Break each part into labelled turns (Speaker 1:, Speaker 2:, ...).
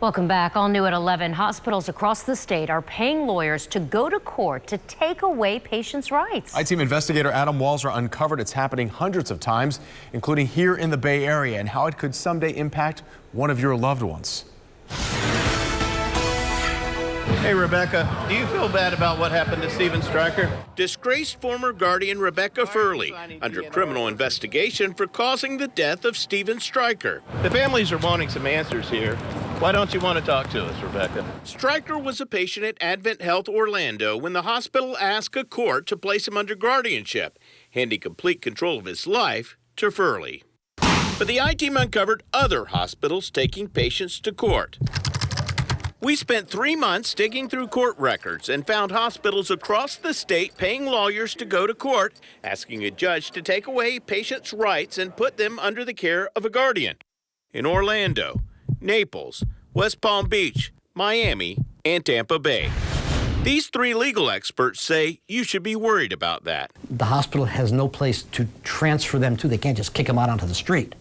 Speaker 1: Welcome back. All new at 11, hospitals across the state are paying lawyers to go to court to take away patients' rights.
Speaker 2: I-Team investigator Adam Walser uncovered it's happening hundreds of times, including here in the Bay Area, and how it could someday impact one of your loved ones.
Speaker 3: Hey, Rebecca, do you feel bad about what happened to Steven Stryker?
Speaker 4: Disgraced former guardian Rebecca Furley under criminal investigation for causing the death of Steven Stryker.
Speaker 3: The families are wanting some answers here. Why don't you want to talk to us, Rebecca?
Speaker 4: Stryker was a patient at Advent Health Orlando when the hospital asked a court to place him under guardianship, handing complete control of his life to Furley. But the I-Team uncovered other hospitals taking patients to court. We spent 3 months digging through court records and found hospitals across the state paying lawyers to go to court, asking a judge to take away patients' rights and put them under the care of a guardian. In Orlando, Naples, West Palm Beach, Miami, and Tampa Bay. These 3 legal experts say you should be worried about that.
Speaker 5: The hospital has no place to transfer them to. They can't just kick them out onto the street.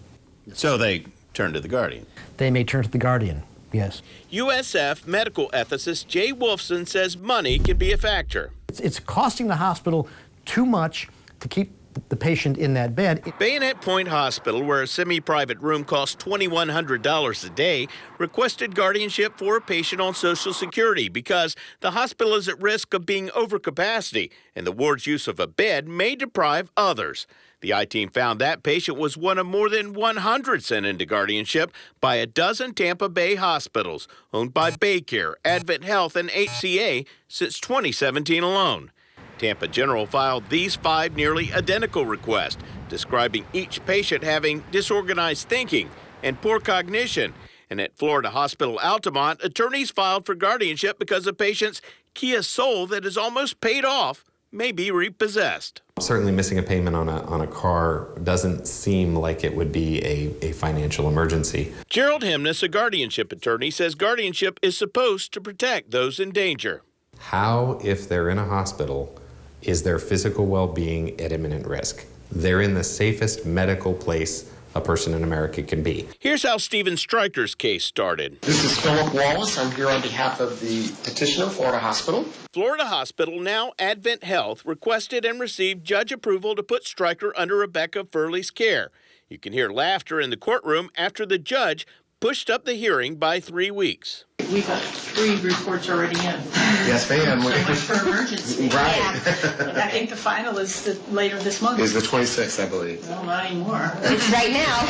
Speaker 4: So they turn to the guardian.
Speaker 5: They may turn to the guardian. Yes.
Speaker 4: USF medical ethicist Jay Wolfson says money can be a factor.
Speaker 5: It's costing the hospital too much to keep the patient in that bed.
Speaker 4: Bayonet Point Hospital, where a semi-private room costs $2,100 a day, requested guardianship for a patient on Social Security because the hospital is at risk of being over capacity and the ward's use of a bed may deprive others. The I-Team found that patient was one of more than 100 sent into guardianship by a dozen Tampa Bay hospitals owned by BayCare, Advent Health, and HCA since 2017 alone. Tampa General filed these 5 nearly identical requests, describing each patient having disorganized thinking and poor cognition. And at Florida Hospital Altamont, attorneys filed for guardianship because a patient's Kia Soul that is almost paid off may be repossessed.
Speaker 6: Certainly missing a payment on a car doesn't seem like it would be a financial emergency.
Speaker 4: Gerald Hemness, a guardianship attorney, says guardianship is supposed to protect those in danger.
Speaker 6: How, if they're in a hospital, is their physical well-being at imminent risk? They're in the safest medical place a person in America can be.
Speaker 4: Here's how Steven Stryker's case started.
Speaker 7: This is Philip Wallace. I'm here on behalf of the petitioner, Florida Hospital.
Speaker 4: Florida Hospital, now Advent Health, requested and received judge approval to put Stryker under Rebecca Furley's care. You can hear laughter in the courtroom after the judge pushed up the hearing by 3 weeks.
Speaker 8: We've got 3 reports already in.
Speaker 7: Yes, ma'am.
Speaker 8: So much for emergency.
Speaker 7: Right.
Speaker 8: Yeah. I think the final is later this month.
Speaker 7: Is the 26th, I believe.
Speaker 8: No, not anymore.
Speaker 9: It's right now.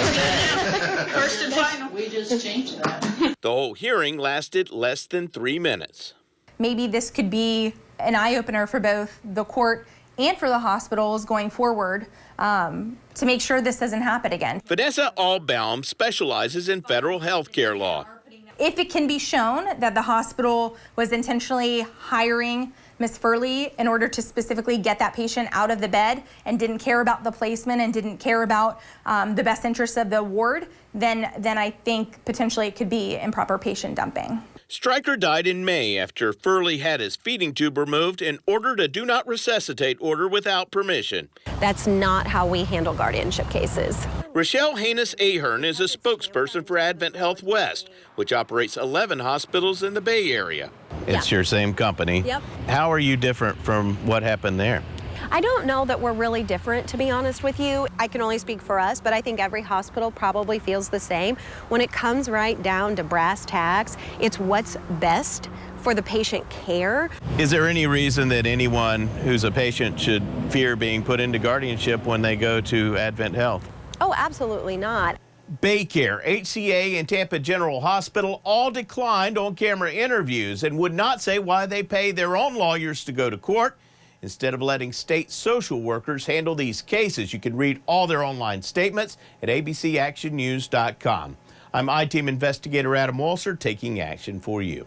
Speaker 8: First and final. We just changed that.
Speaker 4: The whole hearing lasted less than 3 minutes.
Speaker 10: Maybe this could be an eye-opener for both the court and for the hospitals going forward to make sure this doesn't happen again.
Speaker 4: Vanessa Allbaum specializes in federal health care law.
Speaker 10: If it can be shown that the hospital was intentionally hiring Ms. Furley in order to specifically get that patient out of the bed and didn't care about the placement and didn't care about the best interests of the ward, then I think potentially it could be improper patient dumping.
Speaker 4: Stryker died in May after Furley had his feeding tube removed and ordered a do not resuscitate order without permission.
Speaker 9: That's not how we handle guardianship cases.
Speaker 4: Rochelle Haynes Ahern is a spokesperson for Advent Health West, which operates 11 hospitals in the Bay Area.
Speaker 3: It's your same company.
Speaker 9: Yep.
Speaker 3: How are you different from what happened there?
Speaker 9: I don't know that we're really different, to be honest with you. I can only speak for us, but I think every hospital probably feels the same. When it comes right down to brass tacks, it's what's best for the patient care.
Speaker 3: Is there any reason that anyone who's a patient should fear being put into guardianship when they go to Advent Health?
Speaker 9: Oh, absolutely not.
Speaker 4: BayCare, HCA, and Tampa General Hospital all declined on-camera interviews and would not say why they pay their own lawyers to go to court instead of letting state social workers handle these cases. You can read all their online statements at abcactionnews.com. I'm I-Team investigator Adam Walser taking action for you.